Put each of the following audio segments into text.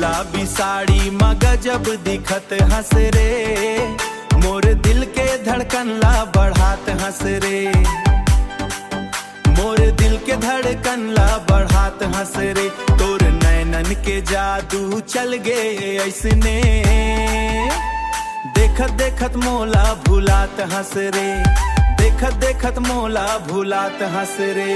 गुलाबी साड़ी में गजब दिखत हंस रे, मोर दिल के धड़कन ला बढ़ात हंस रे, मोर दिल के धड़कन ला बढ़ात हंस रे। तोर नैनन के जादू चल गे ऐसने, देखत देखत मोला भुलात हंस रे, देखत देखत मोला भुलात हंस रे।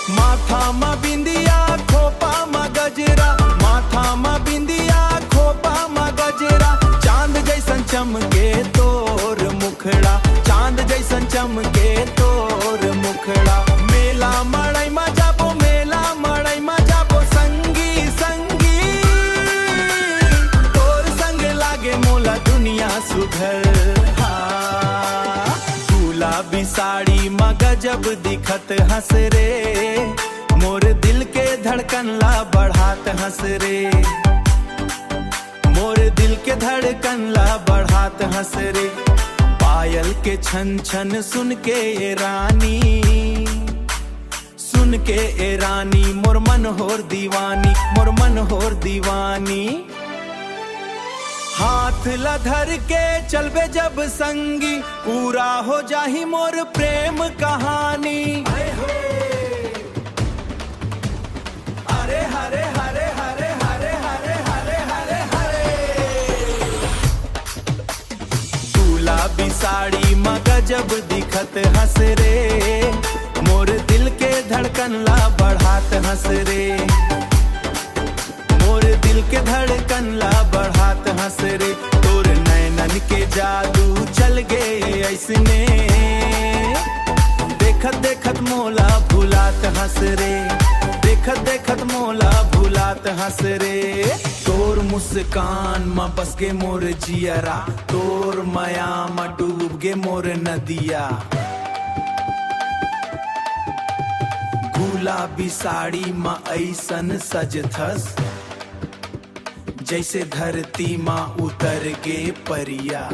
माथा मा बिंदिया खोपा मा गजरा, माथा मा बिंदिया खोपा मा गजरा, चांद जैसन चमके तोर मुखड़ा, चांद जैसन चमके तोर मुखड़ा। मेला मड़ई मा जाबो, मेला मड़ई मा जाबो संगी संगी, तोर संग लागे मोला दुनिया सुघर। गुलाबी साड़ी मा गजब दिखत हंस रे, मोर दिल के धड़कन ला बढ़ात हंस रे, मोर दिल के धड़कन ला बढ़ात हंस रे। पायल के छन छन सुन के ए रानी, सुन के ए रानी, मोर मन होर दीवानी, मोर मन होर दीवानी। हाथ ला धर के चलबे जब संगी, पूरा हो जाही मोर प्रेम कहानी। हरे हरे हरे हरे हरे हरे हरे हरे हरे। गुलाबी साड़ी मा गजब दिखत हंस रे, मोर दिल के धड़कन ला बढ़ात हंस रे, मोर दिल के धड़कन ला बढ़ात हंस रे। तोर नैनन के जादू चल गे ऐसने, देखत देखत मोला भुलात हंस रे, देखत देखत मोला भुलात हंस रे। तोर मुस्कान मा बस गे मोर जियरा, तोर माया मा डूब गे मोर नदिया। गुलाबी साड़ी मा ऐसन सजथस, जैसे धरती माँ उतर गे परिया।